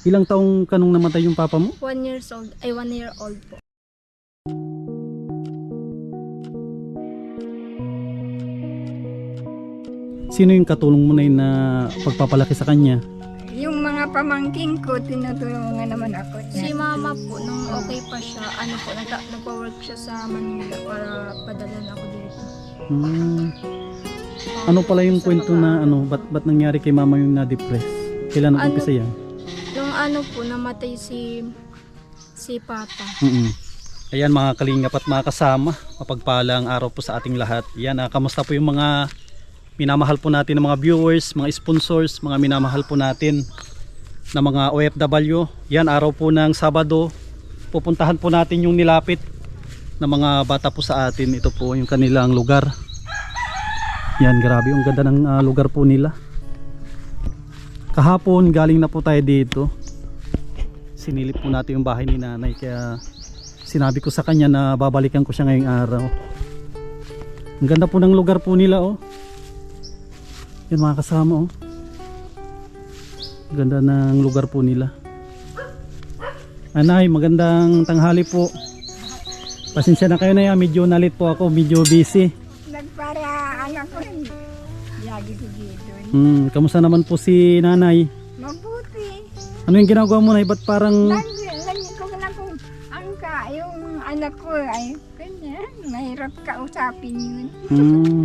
Ilang taong kanong namatay yung papa mo? 1 years old, ay 1 year old po. Sino yung katulong mo na pagpapalaki sa kanya? Yung mga pamangking ko, tinutulungan naman ako Si niya. mama po, nung okay pa siya, ano po, nagpa-work siya sa Manila para padalan ako dito. Ano pala yung Sa kwento na ba't nangyari kay mama yung na-depress? Kailan nag-umpisa yan? Nung po, namatay si papa. Ayan mga kalingap at mga kasama, mapagpalang araw po sa ating lahat. Yan, kamusta po yung mga minamahal po natin ng mga viewers, mga sponsors, mga minamahal po natin na mga OFW. Yan, araw po ng Sabado, pupuntahan po natin yung nilapit na mga bata po sa atin. Ito po yung kanilang lugar. Yan, grabe, yung ganda ng lugar po nila. Kahapon galing na po tayo dito. Sinilip po natin yung bahay ni nanay, kaya sinabi ko sa kanya na babalikan ko siya ngayong araw. Ang ganda po ng lugar po nila, oh. Yan mga kasama, oh. Ganda ng lugar po nila. Anay, magandang tanghali po. Pasensya na kayo na yan, medyo nalit po ako, medyo busy. Nagpara, anak ko, lagi ko dito. Kamusta naman po si nanay? Mabuti. Ano yung ginagawa mo, nay? Ba't parang... Lagi ko na kung angka, yung anak ko ay ganyan, mahirap kausapin yun.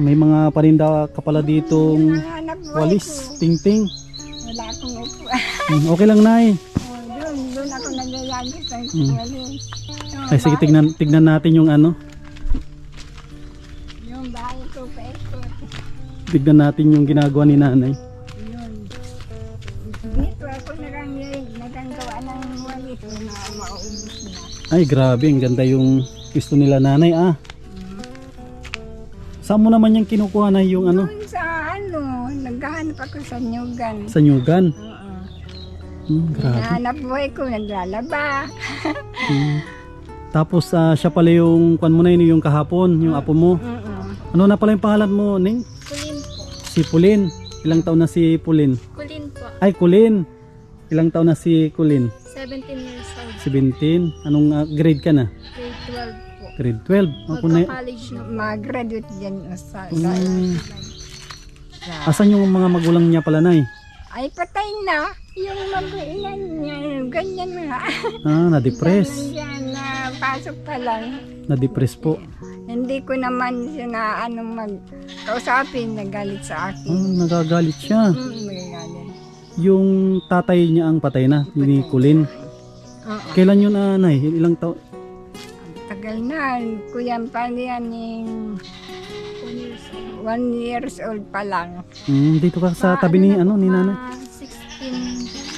may mga paninda ka pala ditong Yung mga anak buhay walis, ko, ting-ting. wala akong upo. Okay lang, nay. Doon ako nagyayagi sa Mm. walis. Ay, sige, tignan natin yung Yung bahay ko pa ikot. tignan natin yung ginagawa ni nanay. Yun. Dito ako naganggawa ng walis na mauubos na. Ay, grabe, ang ganda yung gusto nila nanay, Saan mo naman yung kinukuha na yung Doon sa naghahanap ako sa Nyugan. sa nyugan? Oo. Grabe. Hinahanap buhay ko, naglalaba. Tapos siya pala yung kwan mo na yun, yung kahapon, yung apo mo. Ano na pala yung pangalan mo, Ning? Kulin po. Si Pulin. Ilang taon na si Pulin? Kulin po. Ay, Kulin. Ilang taon na si Kulin? 17 years old. 17. Anong grade ka na? Grade 12 po. Grade 12. Ako na. Magka-college na po. Mag-graduate dyan sa Asan yung mga magulang niya pala, nay? ay patay na. Yung mag-inan niya, ganyan nga. Na-depress. Yan, napasok pa lang. Na-depress po. Hindi ko naman siya na kausapin, nagalit sa akin. Nagagalit siya. Nagagalit. Yung tatay niya ang patay na, ni Kulin. Oo. Kailan yun, nay? Ilang taon? Tagal na, kuya pa yan yung 1 years old pa lang. Dito ka sa tabi ni, ni nanay. 16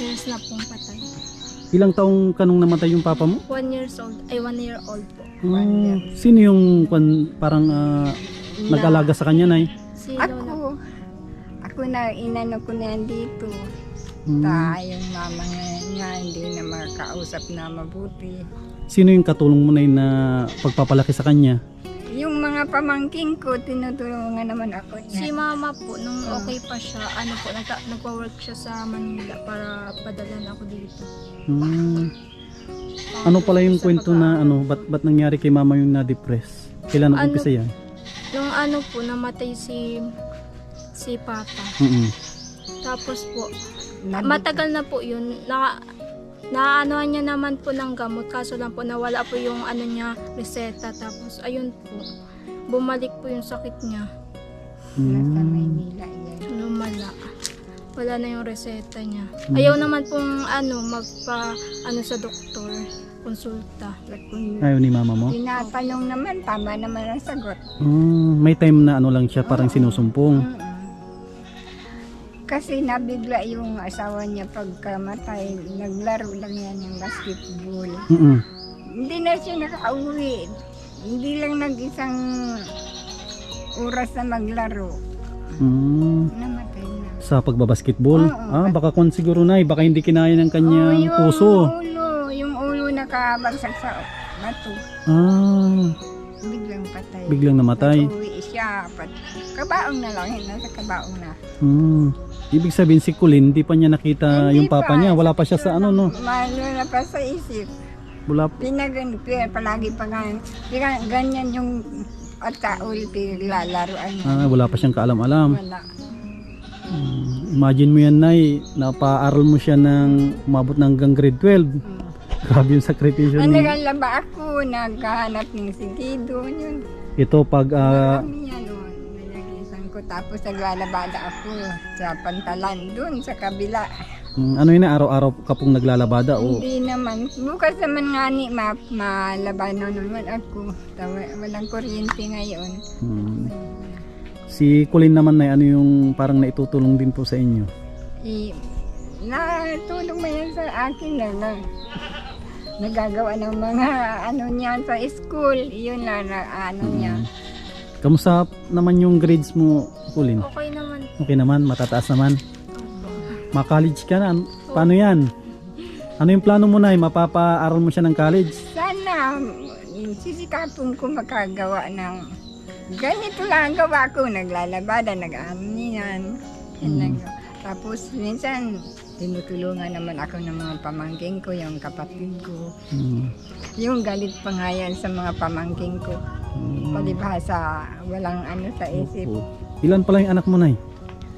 years na pong patay. Ilang taong kanong namatay yung papa mo? 1 years old, ay 1 year old po. Sino yung parang nag-alaga sa kanya, nay? Si Lola. Ako na, inano ko na yan dito. Yung mama nga hindi na makausap na mabuti. Sino yung katulong mo na pagpapalaki sa kanya? Yung mga pamangking ko, tinutulungan naman ako niya. Si mama po, nung okay pa siya, ano po, nagpa-work siya sa Manila para padalan ako dito. Ano pala yung kwento na ba't nangyari kay mama yung na-depress? Kailan nag-umpisa yan? Nung po, namatay si papa. Tapos po, matagal na po yun. Naanohan niya naman po ng gamot, kaso lang po nawala po yung niya, reseta. Tapos ayun po, bumalik po yung sakit niya. Nasa Maynila yan. Lumala. Wala na yung reseta niya. Ayaw naman pong magpa sa doktor, konsulta. Ayaw ni mama mo? Tinatanong naman, tama naman ang sagot. May time na lang siya parang sinusumpong. Kasi nabigla yung asawa niya pagkamatay, naglaro lang yan ng basketball. Hindi na siya nakauwi. Hindi lang nag-isang oras na maglaro. Namatay na. Sa pagbabasketball? Oo. Baka siguro na, baka hindi kinaya ng kanyang puso. Yung ulo nakabagsak sa bato. Biglang patay. Biglang namatay. Uwi siya. Kabaong na lang, nasa kabaong na. Ibig sabihin si Kulin, hindi pa niya nakita Hindi yung papa pa. niya. Wala pa siya sa ano, no? Malo na pa sa isip. Wala. Palagi pa ganyan yung at taul pinaglalaroan niya. Wala pa siyang kaalam-alam. Wala. Imagine mo yan, Nay. Napaaral mo siya ng umabot ng hanggang grade 12. Grabe yung sakripisyo Ang ni... nagalaba ako, naghahanap ng sigido yun. Ito pag... Marami yan o. Nalagisan ko. Tapos naglalabada ako sa pantalan dun sa kabila. ano yun, araw-araw ka pong naglalabada o... Hindi naman. Bukas naman nga ni malabanan naman ako. Walang kuryente ngayon. Hmm. Si Kulin naman, Nay, ano yung parang naitutulong din po sa inyo? Natulong mo yan sa akin na nagagawa ng mga ano niya sa school. Yun na ano niya. Kamusta naman yung grades mo, Kulin? Okay naman. Okay naman, matataas naman. Opo. Ma-college ka na. Paano yan? Ano yung plano mo, Nay? Mapapaaral mo siya ng college? Sana sisikapon ko makagawa ng ganito lang ang gawa ko. Naglalabada, nag-aaminan. Tapos minsan tinutulungan naman ako ng mga pamangking ko, yung kapatid ko. Yung galit pa nga yan sa mga pamangking ko. Palibhasa, walang ano sa isip. Opo. Ilan pala yung anak mo, Nay?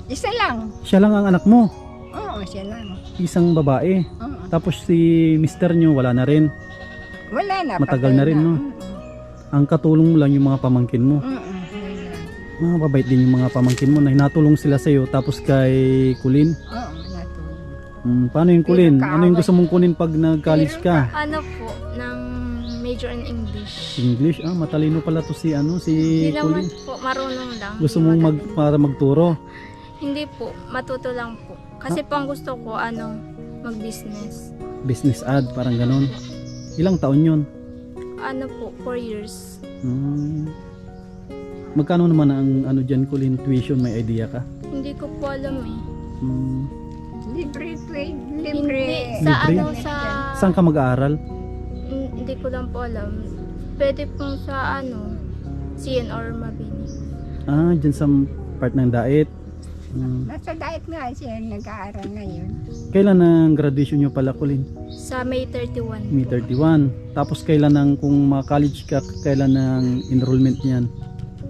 Isa lang. Siya lang ang anak mo. Oo, siya lang. Isang babae. Oo. Tapos si mister nyo, wala na rin. Wala na. Matagal patay na rin, no? Ang katulong mo lang yung mga pamangkin mo. Mababait din yung mga pamangkin mo na natulong sila sa'yo. Tapos kay Kulin. Oo, natulong. Paano yung Kulin? Pero Ano yung gusto mong kunin pag nag-college ka? Ano po, ng major in English. English? Matalino pala to si Hindi naman Kulin. po, marunong lang. Gusto Hindi mong magaling. para magturo? Hindi po, matuto lang po. Kasi po ang gusto ko, mag-business. Business ad, parang ganon. Ilang taon yun? Ano po, 4 years. Magkano naman ang ano dyan, Kulin, tuition? May idea ka? Hindi ko po alam eh. Libre, libre. Hindi, sa Libre? sa... Saan ka mag-aaral? Hindi ko lang po alam. Pwede pong sa CN or Mabini. Dyan sa part ng Daet. Nasa diet nga siya nag-aaral ngayon. Kailan ang graduation nyo pala, Kulin? Sa May 31. May 31. Tapos kailan ang, kung ma-college ka, kailan ang enrollment niyan?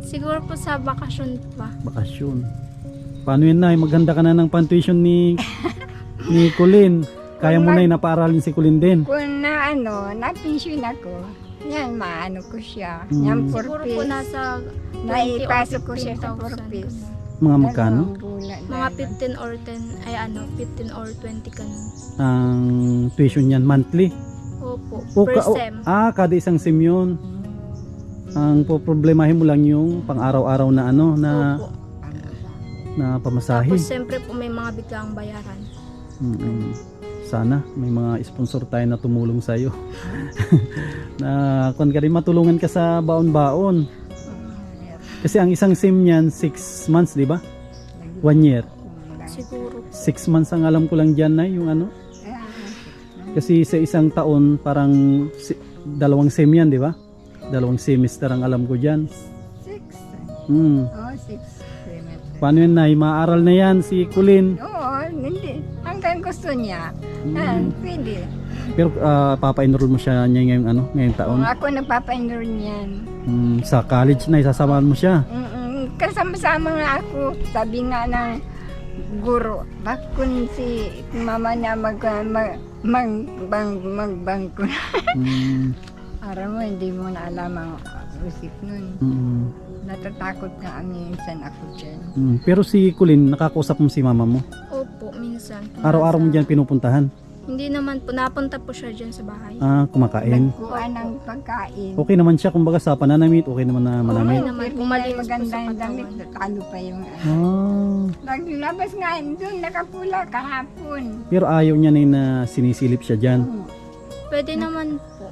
Siguro po sa bakasyon pa. Bakasyon. Paano yun, Nay? Maghanda ka na ng pantuition ni Kulin. Kaya mo, Nay, napaaralin si Kulin din. Kung na-pension ako, yan, maano ko siya. Mm. Yan, Siguro po 4 nasa naipasok ko 15,000 siya sa 4 po. piece. Mga magkano? Mga 15 or 10, 15 or 20 kanun. Ang tuition niyan, monthly? Opo, O, per sem. kada isang sem yun. Ang problemahin mo lang yung pang-araw-araw na Opo. na pamasahe. Tapos siyempre po may mga biglang bayaran. Sana may mga sponsor tayo na tumulong sa iyo. Na kung ka rin matulungan ka sa baon-baon. Kasi ang isang sim niyan 6 months, di ba? 1 year. Siguro. 6 months ang alam ko lang diyan, na yung ano. Kasi sa isang taon parang 2 sem yan, di ba? 2 semester ang alam ko diyan. 6. 6 semester. Paano yun, Nay? Maaral na yan si Kulin. Oo, hindi. Hanggang gusto niya. Pwede. Pero papa-enroll mo siya niya ngayong taon. Kung ako nagpapa-enroll niyan. Sa college na isasamahan mo siya. Kasama-sama nga ako. Sabi nga ng guro, bakit kung si mama na magbangko na. Araw mo, hindi mo na alam ang usip nun. Natatakot nga minsan ako dyan. Pero si Kulin, nakakausap mo si mama mo? Opo, minsan. Araw-araw mo dyan pinupuntahan? Hindi naman po, napunta po siya dyan sa bahay. Kumakain. Nagkuha ng pagkain. Okay naman siya, kumbaga sa pananamit, okay naman na manamit. Okay naman, Pero kumalinis po sa magandang damit, katawan. talo pa yung naglabas nga doon, nakapula kahapon. Pero ayaw niya na sinisilip siya dyan. Pwede naman po.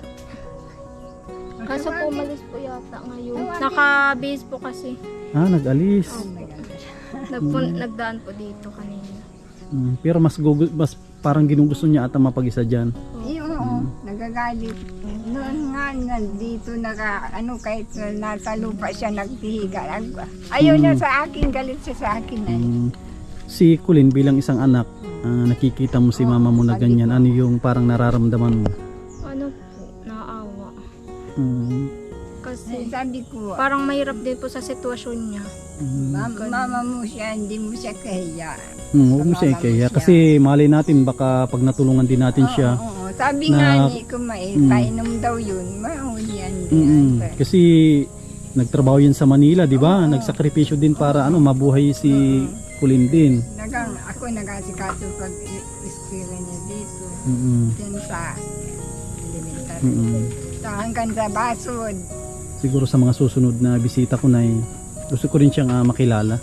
Kaso po umalis po yata ngayon. Naka-base po kasi. Nag-alis. Oh my God. Nagdaan po dito kanina. Pero mas parang ginugusto niya ata mapag-isa dyan. Oo, nagagalit. Noon nga, nandito kahit nasa lupa siya nagtihiga. Ayaw niya sa akin, galit siya sa akin. Si Kulin bilang isang anak, nakikita mo si mama mo na ganyan, ano yung parang nararamdaman mo? Ano po, naawa. Kasi Sabi ko, parang mahirap din po sa sitwasyon niya. mama mo siya, hindi mo siya kahiya. Huwag mo siya ikaya. Kasi malay natin baka pag natulungan din natin siya. Oo, sabi na- nga ni Kumay, painom daw yun, mahulihan din. Kasi nagtrabaho yan sa Manila, di ba? Nagsakripisyo din para mabuhay si Kulin din. Ako nag-asikaso pag ispira niya dito. Diyan sa elementary. So, hanggang sa Basod. Siguro sa mga susunod na bisita ko na gusto ko rin siyang makilala.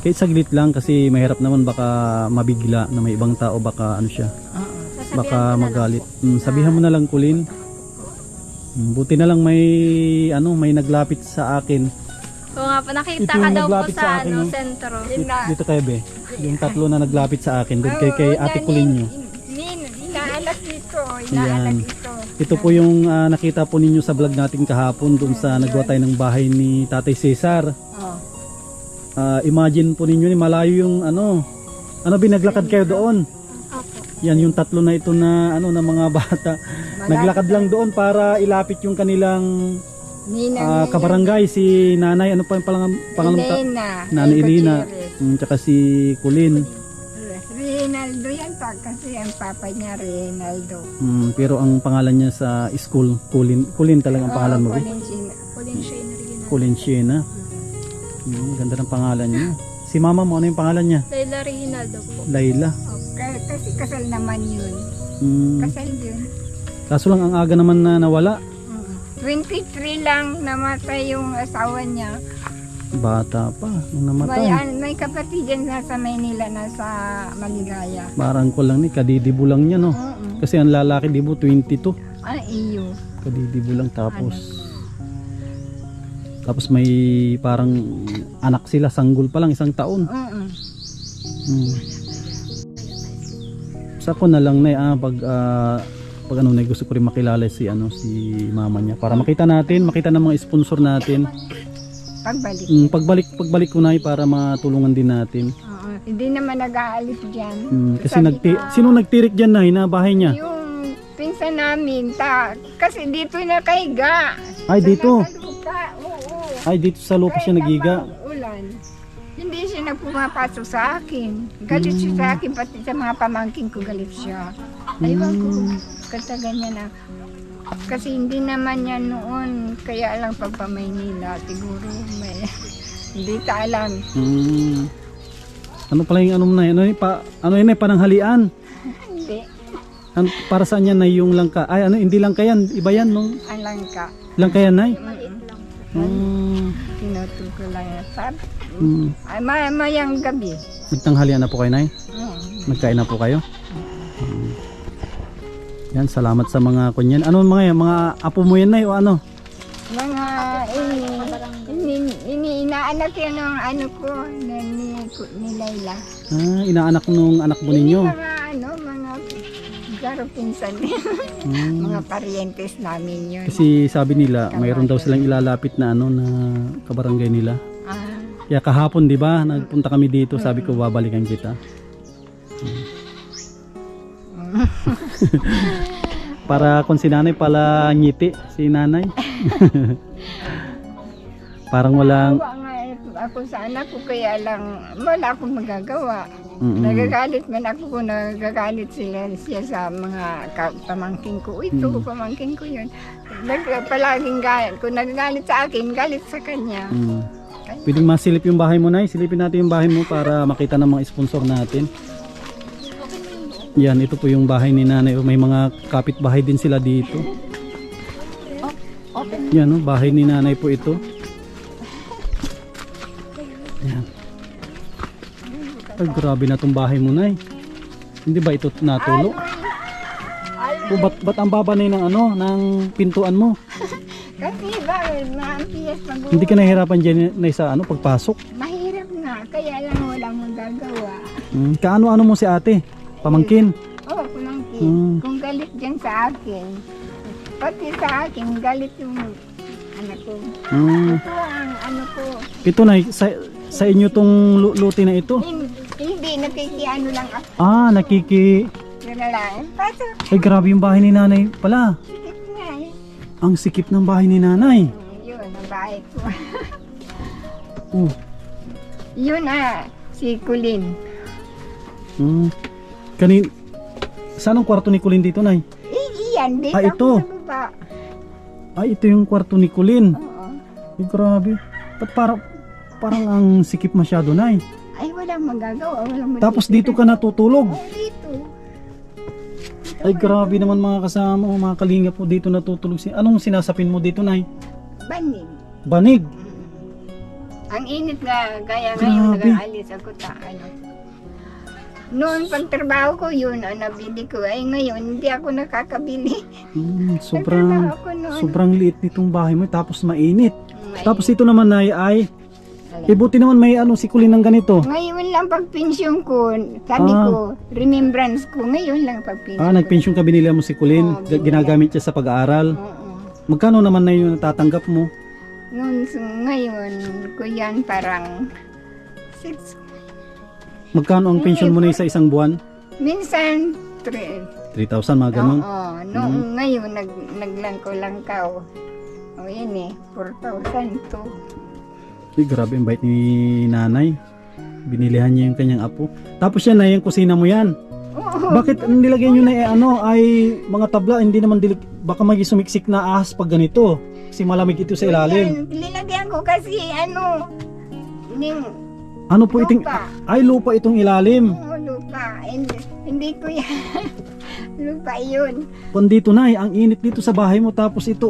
Kahit saglit lang kasi mahirap naman baka mabigla na may ibang tao baka siya. Sasabihan Baka ko na lang magalit. po. Sabihan mo na lang Kulin. Buti na lang may naglapit sa akin. Oo nga po, nakita Ito ka yung daw po naglapit sa sa akin, no? sentro. Dito kay Be. Yung tatlo na naglapit sa akin doon kay Ate Kulin nyo. Inaanak dito. Yan. Inaanak ito. Ito po yung nakita po ninyo sa vlog natin kahapon doon sa nagwa tayo ng bahay ni Tatay Cesar. Imagine po ninyo malayo yung binaglakad kayo doon. Opo. Yan yung tatlo na ito na na mga bata. Naglakad lang doon para ilapit yung kanilang kabarangay si Nanay ano pa yung pangalan Nanay Elena, tsaka si Kulin. Reynaldo yan pa kasi ang papa niya Reynaldo. Pero ang pangalan niya sa school Kulin talaga ang pangalan mo. Kulin Siena. Ganda ng pangalan niya. Si mama mo ano yung pangalan niya? Layla Reynaldo po. Layla. Kasi kasal naman yun. Kasal yun. Kaso lang ang aga naman na nawala. 23 lang namatay yung asawa niya. Bata pa nung namatay. May kapatid dyan sa Maynila na sa Maligaya. Parang ko lang kadidibo lang niya no. Kasi ang lalaki dibo 22. Iyo. Kadidibo lang tapos may parang anak sila sanggol pa lang 1 taon. Sa ko na lang na pag gusto ko rin makilala si mama niya para makita ng mga sponsor natin. Pagbalik ko na para matulungan din natin. Hindi naman nag-aalis diyan. Kasi sino nagtirik diyan na bahay niya? Yung pinsan namin kasi dito nakahiga. Ay dito. Oo. Ay dito sa lupa siya nagiga. Ulan. Hindi siya nagpumapasok sa akin. Galit siya sa akin, pati sa mga pamangkin ko galit siya. Aywan ko, kasi ganyan na. Kasi hindi naman yan noon, kaya lang pag pa Maynila, siguro may, hindi ta alam. Ano pala yung pananghalian? Hindi, Para saan yan na yung langka? Ay hindi langka yan, iba yan no? ang langka. Langka yan nay? Tinutuko lang yan. Ay, mayang gabi. Nagtanghalian na po kayo nay? Nagkain na po kayo? Yan, salamat sa mga kunyan. Ano mga apo mo yan nay o ano? Mga inaanak yan ng ko, ni Layla. Inaanak nung anak mo ninyo? Mga garo pinsan. Mga parientes namin yun. Kasi sabi nila, mayroon daw silang ilalapit na na kabarangay nila. Kaya kahapon, di ba, nagpunta kami dito, sabi ko babalikan kita. Para kung si nanay pala ngiti, si nanay. Parang walang... Ako sa anak ko, kaya lang wala akong magagawa. Nagagalit man ako kung nagagalit siya sa mga pamangkin ko. Ito, pamangkin ko yun. Palaging galit. Kung nagagalit sa akin, galit sa kanya. Pwedeng masilip yung bahay mo, nay. Silipin natin yung bahay mo para makita ng mga sponsor natin. Yan, ito po yung bahay ni nanay. May mga kapitbahay din sila dito. Yan, bahay ni nanay po ito. Yan. Ay, grabe na tong bahay mo, nay. Hindi ba ito natulo? O, ba't ang baba na yun ng pintuan mo? Kasi maampias mag-uwi. Hindi ka nahihirapan dyan na sa pagpasok? Mahirap nga, kaya lang wala mong gagawa. Kaano-ano mo si ate? Pamangkin? Oo, pamangkin. Kung galit dyan sa akin, pati sa akin, galit yung anak ko. Ito ang ko. Ito na, sa inyo tong luti na ito? Hindi, nakikiano lang ako. Nakiki... Yun na lang. Pasok. Ay, grabe yung bahay ni nanay pala. Sikip nga eh. Ang sikip ng bahay ni nanay. Yun, ang bahay ko. Oh. Yun si Kulin. Saan ang kwarto ni Kulin dito, nay? Iyan, dito ito. ako sa baba. Ito yung kwarto ni Kulin. Oo. Ay, grabe. Ba't parang ang sikip masyado, nay? Ay, walang magagawa. Walang Tapos dito ka natutulog. Oo, dito. Ay, grabe naman mga kasama o mga kalinga po dito natutulog. Anong sinasapin mo dito, nay? Banig. Banig. Ang init na, kaya ngayon Grabe. nag-aalis ako Noon pagtrabaho ko yun, nabili ko. Ay ngayon, hindi ako nakakabili. Nagtrabaho ako noon. Sobrang liit nitong bahay mo tapos mainit. May- Tapos ito naman, nay, ay buti naman may si Kulin ng ganito. Ngayon lang pagpensyon ko, sabi ko, remembrance ko, ngayon lang pagpensyon ko. Nagpension ka, binili mo si Kulin. Oo, binili. Ginagamit siya sa pag-aaral. Oo. Magkano naman na yung natatanggap mo? Ngayon ko yan parang 6, Magkano ang pension mo na sa isang buwan? minsan 3. 3,000, mga ganun. Oo, noong ngayon naglangkaw-langkaw. O yan 4,000 to. Ay, grabe ang bait ni nanay. Binilihan niya yung kanyang apo. Tapos yan na, yung kusina mo yan. Oo. Bakit nilagyan nyo na ay mga tabla, hindi naman baka magi sumiksik na ahas pag ganito. Kasi malamig ito sa ilalim. Yan, linagyan ko kasi Ano po iting, lupa. ay lupa itong ilalim. Oo, lupa. Hindi ko yan. Lupa yun. Pandito na, ang init dito sa bahay mo tapos ito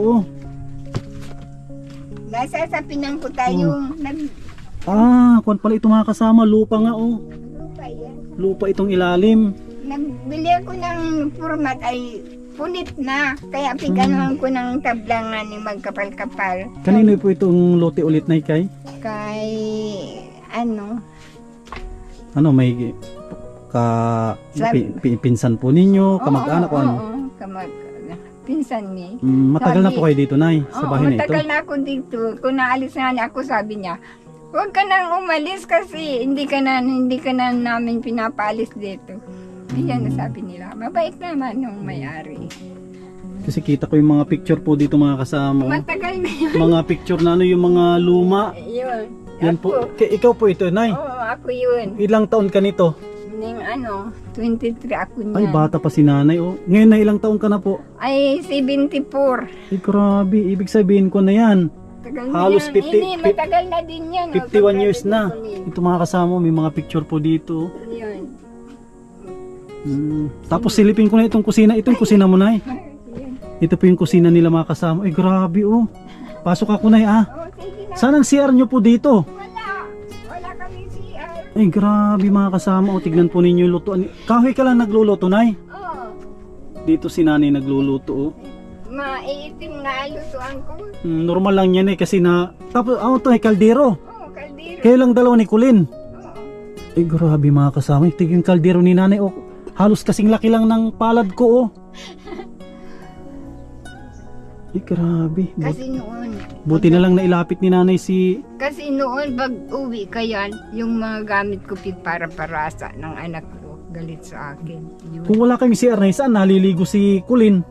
Nasasapinan ko tayong kung pala ito mga kasama, lupa nga lupa yan. Lupa itong ilalim. Nagbili ako ng format ay punit na. Kaya piganahan ko ng tablangan ni magkapal-kapal. Kanino po itong lote ulit na kay? Kay May pinsan po ninyo, kamag-anak o ano? Pinsan ni. Matagal na Sabi- po kayo dito, nay, sa bahay na ito. Matagal na ako dito. Kung naalis na ako, sabi niya, huwag ka nang umalis kasi hindi ka na namin pinapaalis dito. Yan na sabi nila. Mabait naman nung may-ari. Kasi kita ko yung mga picture po dito mga kasama. Matagal na yun. Mga picture na yung mga luma. Yun. Yan po. Ikaw po ito, nay. Oo, ako yun. Ilang taon ka nito? Ning 23 ako niyan. Ay, bata pa si nanay. Ngayon na ilang taon ka na po? Ay, 74. Ay, grabe. Ibig sabihin ko na yan. Tagal Halos na yan. 50 matagal na din yan. 51 years na. Ito mga kasama, may mga picture po dito. Yun. Tapos silipin ko na itong kusina. Ito yung kusina mo, nay. Yun. Ito po yung kusina nila mga kasama. Ay, grabe Pasok ako, nay, Oh, sige na. Saan ang CR nyo po dito? Wala kami CR. Ay, grabe mga kasama. Tignan po ninyo yung lutuan. Kahoy ka lang nagluluto, nay. Oo. Dito si nanay nagluluto. Maiitim na lutuan ko. Normal lang yan kasi tapos ito ay kaldero. Oo, kaldero. Kayo lang dalawa ni Kulin. Oo. Ay, grabe mga kasama. Ito yung kaldero ni nanay. Halos kasing laki lang ng palad ko. Ay, grabe. Kasi noon. Buti na lang nailapit ni nanay Kasi noon pag uwi ka yan, yung mga gamit ko para parasa ng anak ko, galit sa akin. Yun. Kung wala kami CR na saan naliligo si Kulin?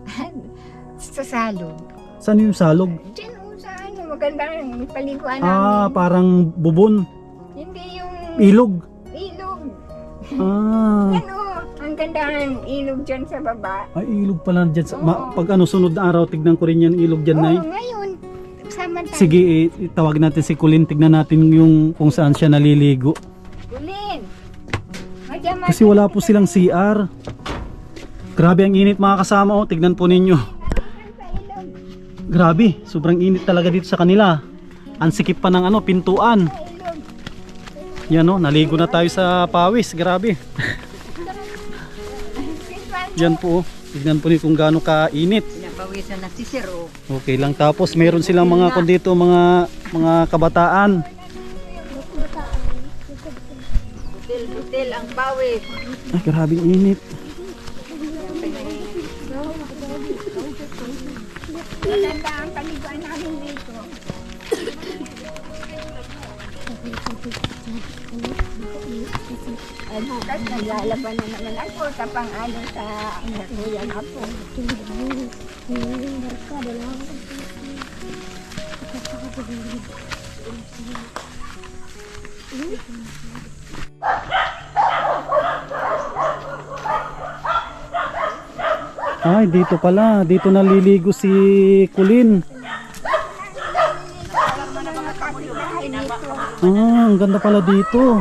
Sa salog. Saan yung salog? Diyan sa magandang paliguan namin. Parang bubon. Hindi yung Ilog. ilog. Ay, Ang gandahan ilog dyan sa baba. ilog pala dyan. Oo. Pag sunod na araw, tignan ko rin yan ilog dyan, nay. Oo, ngayon, sama tayo. Sige, itawag natin si Kulin. Tignan natin yung kung saan siya naliligo. Ulin! Kasi wala po silang CR. Grabe ang init mga kasama. Tignan po ninyo. Grabe, sobrang init talaga dito sa kanila. Ang sikip pa ng pintuan. Yan naligo na tayo sa pawis. Grabe. Yan po. Tignan po niyo kung gaano ka-init. Pinapawisan na si Sir. Okay lang. Tapos meron silang mga dito, mga kabataan. Hotel ang pawis. Ay, grabe ang init. Maganda ang paliguan namin dito. Ay, bukas naglalaban na naman ako sa pang-ano sa kuya nga po. Ay, dito pala. Dito naliligo si Kulin. Ah, ang ganda pala dito.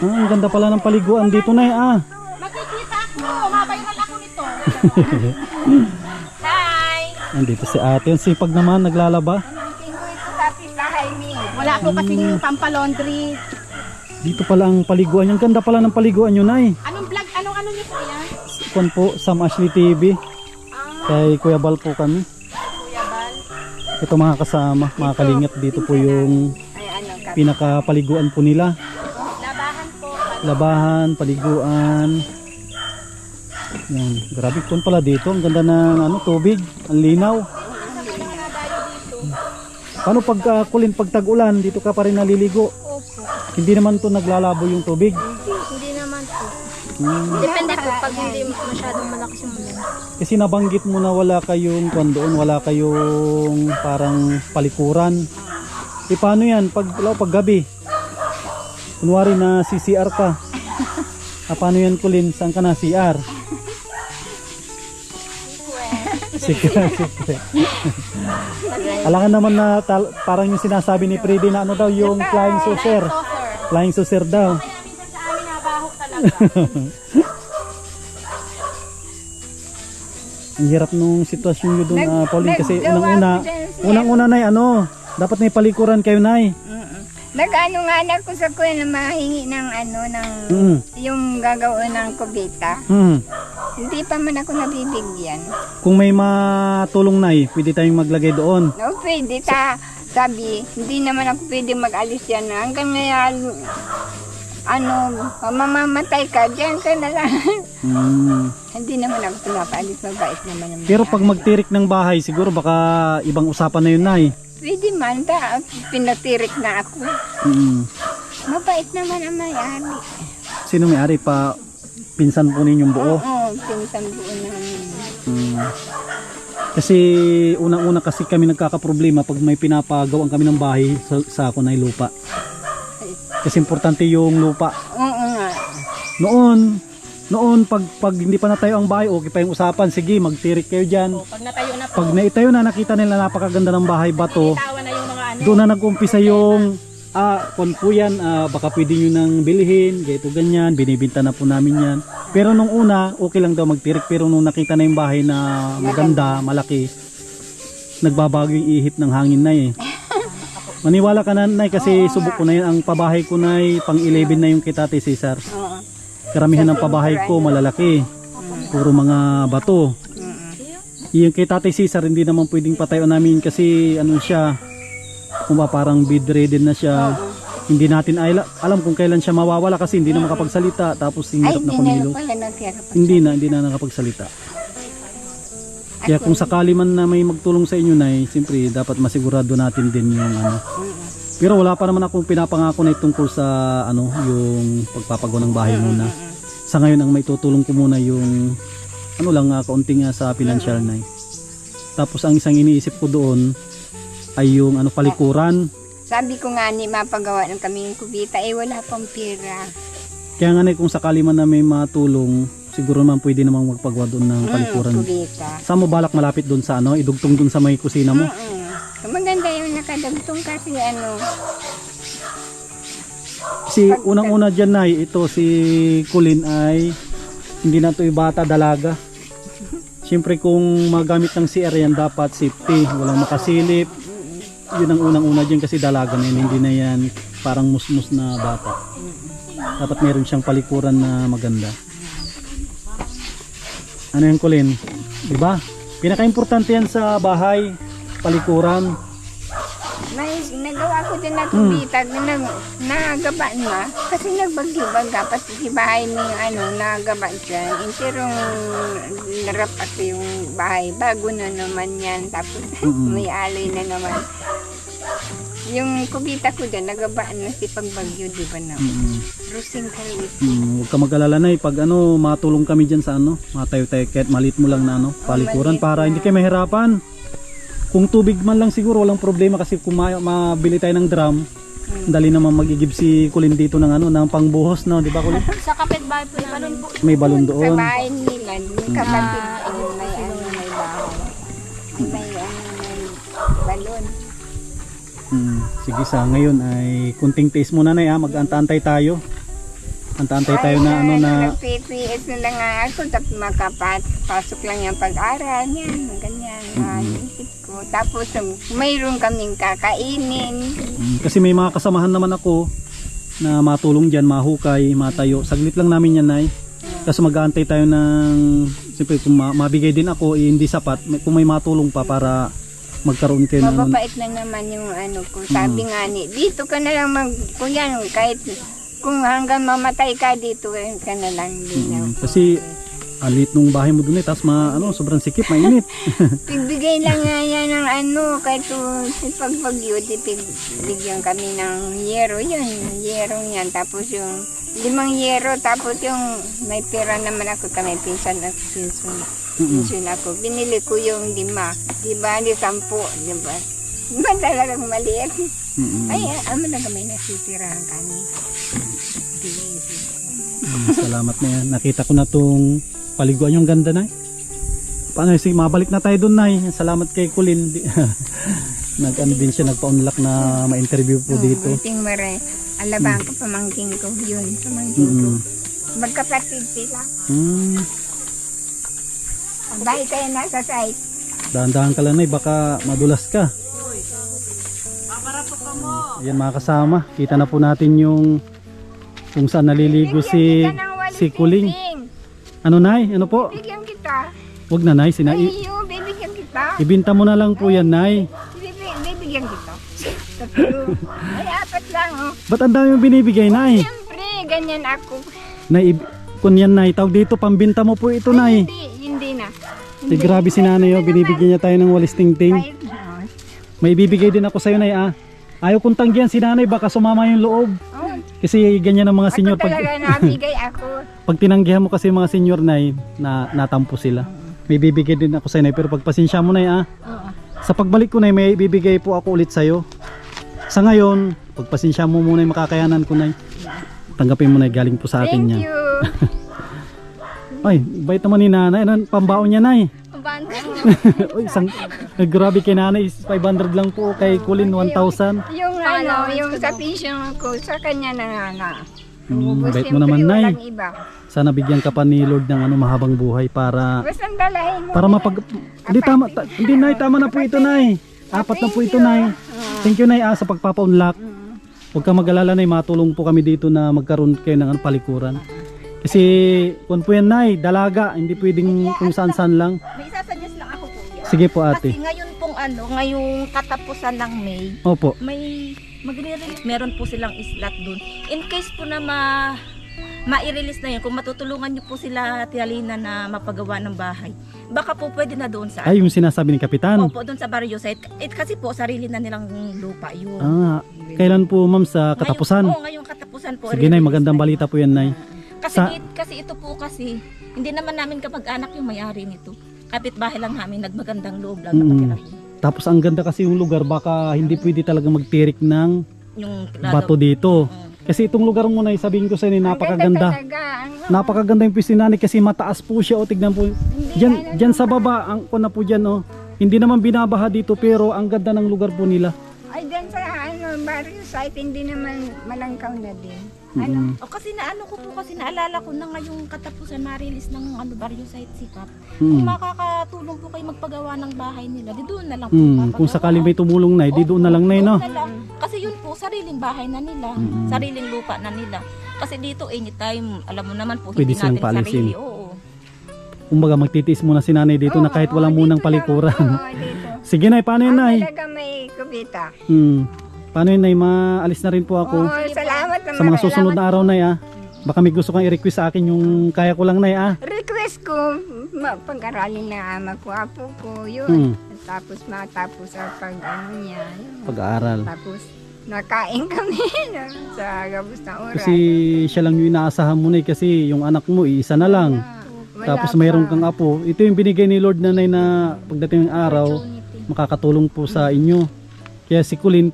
Ah, ang ganda pala ng paliguan dito na Makikita ako, mabayral ako nito. Hi! Andito si ate. Ang sipag naman, naglalaba. Tingko ito sa pisahay ni. Wala ako kasing pampalaundry. Dito pala ang paliguan. Ang ganda pala ng paliguan nyo, Nay. Anong vlog? Anong ano niyo po yan? Kung po, Sam Ashley TV. Kay Kuya Bal po kami. Kuya Bal? Ito mga kasama, mga kalingap. Dito po yung Ay, ano ka? pinakapaliguan po nila. Labahan po. Labahan, paliguan. Yan. Grabe po pala dito. Ang ganda ng ano, tubig. Ang linaw. Paano pag Kulin, pag tag-ulan, dito ka pa rin naliligo? Opo. Hindi naman to naglalabo yung tubig. Hindi naman po. Hmm. Depende po pag hindi masyadong malakas yung ulan. Kasi nabanggit mo na wala kayong kwan doon, wala kayong parang palikuran. E paano yan? Pag gabi, kunwari na CCR ka. Paano yan, Kulin? Saan ka na? CR? Secret. Alangan naman na parang yung sinasabi ni Freddy na ano daw, yung flying saucer. Flying saucer daw. Kaya minsan sa amin nabaho talaga. Ang hirap nung sitwasyon nyo doon, Pauline, kasi naggawa ko dyan, sir. unang-una, Nay, ano, dapat may palikuran kayo, Nay. Nag-ano nga na ko sa kuya na mahingi ng ano, ng yung gagawin ng kubita. Hindi pa man ako nabibigyan. Kung may matulong, Nay, pwede tayong maglagay doon. No, pwede sabi, hindi naman ako pwede mag-alis yan. Hanggang ngayon, ano, mamamatay ka, dyan ka na lang. Hindi naman ako pinapaalis, mabait naman naman. Pero pag magtirik ng bahay, siguro baka ibang usapan na yun, Nay. Pwede man, pinatirik na ako. Mabait naman ang may-ari. Sino may-ari pa? Pinsan po ninyong buo? Oo, pinsan buo namin. Kasi unang-una kasi kami nagkakaproblema pag may pinapagawang kami ng bahay sa ako na lupa. Kasi importante yung lupa. Oo nga. Noon pag hindi pa natayo ang bahay, okay pa yung usapan. Sige, magtirik kayo dyan. Pag natayo na po, Pag naitayo na, nakita nila napakaganda ng bahay, bato. tawa na yung mga ano. Doon na nag-umpisa yung kung po yan, baka pwede nyo nang bilhin, ganito ganyan, binibinta na po namin yan. Pero nung una, okay lang daw magtirik. Pero nung nakita na yung bahay na maganda, malaki, nagbabago yung ihip ng hangin na eh. Maniwala ka na, Nay, kasi subok ko na yun. Ang pabahay ko na pang 11 na yung kay Tatay Cesar. Oo. Karamihan ng pabahay ko malalaki. Puro mga bato. Yung kay Tatay Cesar, hindi naman pwedeng patayo namin kasi ano siya, kung ba parang bedridden na siya. Hindi natin alam kung kailan siya mawawala kasi hindi na makapagsalita. Tapos Ay, hirap na hindi na kumilos. pala nagkakapat. Hindi na nakapagsalita. Kaya kung sakali man na may magtulong sa inyo, Nay, siyempre dapat masigurado natin din yung ano. Pero wala pa naman akong pinapangako na tungkol sa ano, yung pagpapagawa ng bahay muna. Sa ngayon ang may tutulong ko muna yung ano lang kaunting sa financial, Nay. Tapos ang isang iniisip ko doon ay yung ano, palikuran. Sabi ko nga ni mapagawa ng kaming kubita, wala pang pera. Kaya nga, Nay, kung sakali man na may matulong, siguro naman pwede namang magpagawa doon ng palikuran. Kubita. Saan mo balak malapit doon sa ano, idugtong doon sa may kusina mo? Maganda yung nakadagtong kasi ano. Si unang-una dyan, Nay, ito si Kulin ay hindi na ito bata, dalaga. Siyempre kung magamit ng CR yan, dapat safety, walang makasilip. Yun ang unang-una dyan kasi dalaga na yun, hindi na yan parang musmus na bata. Dapat meron siyang palikuran na maganda. Ano yan, Kulin? Diba? Pinaka-importante yan sa bahay, palikuran. Nagawa ko din na tubitag na nagaba na. Kasi nagbagyo-baga. Pati si bahay ni nagaba siya. Interong narap ako yung bahay. Bago na naman yan. Tapos may alay na naman. Yung kubita ko dyan, nagaba na si pagbagyo, di ba na? Rusing kalit. Huwag ka mag-alala na pag matulong kami dyan sa matayo-tayo kahit maliit mo lang na palikuran para hindi kayo mahirapan. Kung tubig man lang siguro walang problema kasi kung mabili tayo ng drum, dali naman magigib si Kulin dito ng ng pangbuhos, no, di ba Kulin? Sa kapitbahay po namin. May balon Sa doon. bahay nila, yung kapatid ko, may bahay. May balon. Sige, sa ngayon ay kunting taste muna na mag-antay tayo. Antay tayo na Nag-PPS na lang nga ako, tapos makapasok lang yung pag-aral yan, ganyan, isip ko. Tapos mayroon kaming kakainin. kasi may mga kasamahan naman ako na matulong dyan, mahukay, matayo. Saglit lang namin yan, Nay. Kasi mag-aantay tayo ng, siyempre kung mabigay din ako, hindi sapat, kung may matulong pa para magkaroon kayo ng Mababait na naman yung ko. Sabi nga dito ka na lang kuya, kahit kung hanggang mamatay ka dito, ka na lang din. kasi alit nung bahay mo dun tapos sobrang sikip, mainit. Pigbigay lang nga yan ng kahit sa pagbagyo, bigyan kami ng yero, yerong yan. Tapos yung 5 yero, tapos yung may pera naman ako, may pinsan ako. Binili ko yung 5, di ba, 10, di ba? Di ba talagang maliit? Ay, na may nasitirahan kami. Salamat na yan. Nakita ko na tong paliguan, yung ganda, Nay. Paano mabalik na tayo doon, Nay. Salamat kay Kulin. Din siya, nagpa-unlock na ma-interview po dito. Ting maray. Alabang ko, pamangking ko. Yun, pamangking ko. Magkapatid sila. Dahil kayo nasa site. Dahan-dahan ka lang, Nay. Baka madulas ka. Yan mga kasama. Kita na po natin yung kung saan naliligo si Kuling. Ano, Nay? Ano po? Bibigyan kita. Wag na, Nay. Bibigyan kita. Ibinta mo na lang po yan, Nay. Bibigyan kita. Tatlo. Ay, 4 lang, Ba't ang dami yung binibigay, Nay? Siyempre, ganyan ako. Nay, kung yan, Nay, tawag dito, pambinta mo po ito, Nay. Hindi na. Grabe si Nanay, binibigyan niya tayo ng walis ting-ting. May ibibigay din ako sa'yo, Nay, Ayaw kong tanggihan si Nanay, baka sumama yung loob. Kasi ganyan ang mga senior. Ako talaga nabigay ako. Pag tinanggihan mo kasi yung mga senior, Nay, natampo sila. May bibigay din ako sa'yo, Nay, pero pagpasensya mo, Nay, Sa pagbalik ko, Nay, may bibigay po ako ulit sa'yo. Sa ngayon, pagpasensya mo muna yung makakayanan ko, Nay. Tanggapin mo, Nay, galing po sa atin Thank yan. you. Ay, bait naman ni Nanay. Ano, pambaon niya, Nay? Uy, grabe kay Nanay, 500 lang po, kay Kulin 1,000. Yung yung sa pension ko, sa kanya na. Bait mo naman, Nay. Walang iba. Sana bigyan ka pa ni Lord ng mahabang buhay para Basta dalahin mo. Hindi tama, hindi, Nay, tama na po ito, Nay. 4 na po ito, Nay. Thank you, Nay, sa pagpapa-unlock. Huwag ka mag-alala, Nay, matulong po kami dito na magkaroon kayo ng palikuran. Kasi kung po yan, Nay, dalaga, hindi pwedeng kung saan-saan lang. May isasuggest lang ako, kuya. Sige po, ate. Kasi ngayon pong ngayong katapusan ng May, Opo. may magre-release. Meron po silang slot dun. In case po na ma-release na yun, kung matutulungan niyo po sila, Tialina, na mapagawa ng bahay, baka po pwede na doon sa Ay, yung sinasabi ni Kapitan. Opo, doon sa barrio site. Kasi po, sarili na nilang lupa yun. Kailan po, ma'am, sa katapusan? Ngayong katapusan po. Sige, Nay, magandang balita po yan, Nay. Kasi ito po kasi, hindi naman namin kamag-anak yung may-ari nito. Kapitbahay lang namin, nagmagandang loob lang. Tapos ang ganda kasi yung lugar, baka hindi pwede talaga magtirik ng Yung bato dito. Kasi itong lugar mo, Nay, sabihin ko sa inyo, napakaganda. Napakaganda yung pwesto ni Nanay kasi mataas po siya. O, tignan po. Diyan sa baba, ang kuna po dyan, hindi naman binabaha dito, pero ang ganda ng lugar po nila. Ay, dyan sa barrio site, hindi naman malangkaw na din. kasi naalala ko na ngayong katapusan na-release ng barrio site sikap. Kung makakatulong po kayo magpagawa ng bahay nila, di doon na lang po papagawa. Kung sakaling may tumulong, Nay, di doon na lang, Nay, no? Kasi yun po, sariling bahay na nila, sariling lupa na nila. Kasi dito anytime, alam mo naman po, pwede hindi silang natin paalisin. sarili. Oo. Kumbaga magtitiis muna si Nanay dito na kahit walang munang palikuran. Dito. Sige, Nay, paano yun, Nay? Talaga may Kubita. Paano yun, Nay? Maalis na rin po ako. Oo, salamat Sa mga susunod na araw, Nay, baka may gusto kang i-request sa akin yung kaya ko lang, Nay, Request ko, pag-aralin ng ama ko, apo ko, yun. Tapos matapos ang pag-ano niya. Yun. Pag-aaral. Tapos nakain kami sa gabos na oras. Kasi siya lang yung inaasahan mo, Nay, kasi yung anak mo, isa na lang. Tapos mayroon kang apo. Ito yung binigay ni Lord, Nanay, na pagdating ng araw, makakatulong po sa inyo. Kaya si Kulin,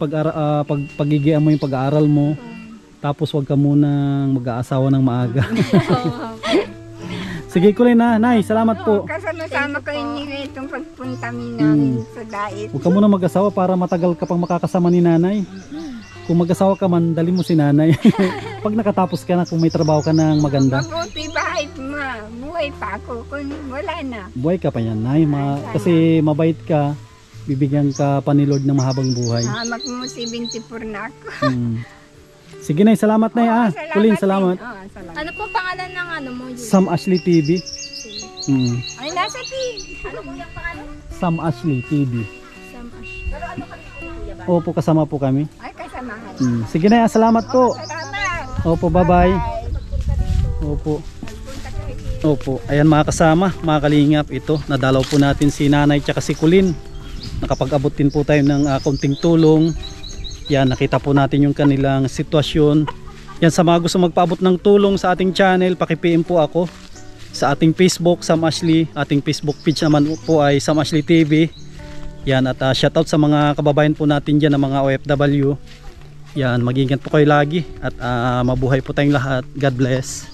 pagigian mo yung pag-aaral mo, tapos wag ka munang mag-aasawa ng maaga. Sige, Kulin, Nay, salamat po. Kasama-sama ko yung itong pagpunta namin sa dait. Huwag ka muna mag-asawa para matagal ka pang makakasama ni Nanay. Kung mag-asawa ka man, dali mo si Nanay. Pag nakatapos ka na, kung may trabaho ka ng maganda. Mabuti bahay, buhay pa ako. Kung wala na. Buhay ka pa yan, Nay. Kasi mabait ka, bibigyan ka pa ni Lord ng mahabang buhay. Hamak mo 74 na ako. Sige, Nay, salamat, Nay. Kulin, salamat. Salamat. Ano po pangalan ng ano mo? Sam Ashley TV. Ay, nasa TV. Ano po yung pangalan? Sam Ashley TV. Sam Ash. Pero ano kami po ng kuya ba? Opo, kasama po kami. Ay, kasamahan. Sige, Nay, salamat po. Salamat. Opo, bye-bye. Opo. Opo. Ayan, mga kasama, mga kalingap, ito, nadalaw po natin si Nanay tsaka si Kulin. Nakapag-abot din po tayo ng kaunting tulong. Yan, nakita po natin yung kanilang sitwasyon. Yan, sa mga gusto magpaabot ng tulong sa ating channel, paki-PM po ako sa ating Facebook, Sam Ashley. Ating Facebook page naman po ay Sam Ashley TV. Yan, at shoutout sa mga kababayan po natin dyan, ng mga OFW. Yan, mag-ingat po kayo lagi at mabuhay po tayong lahat. God bless.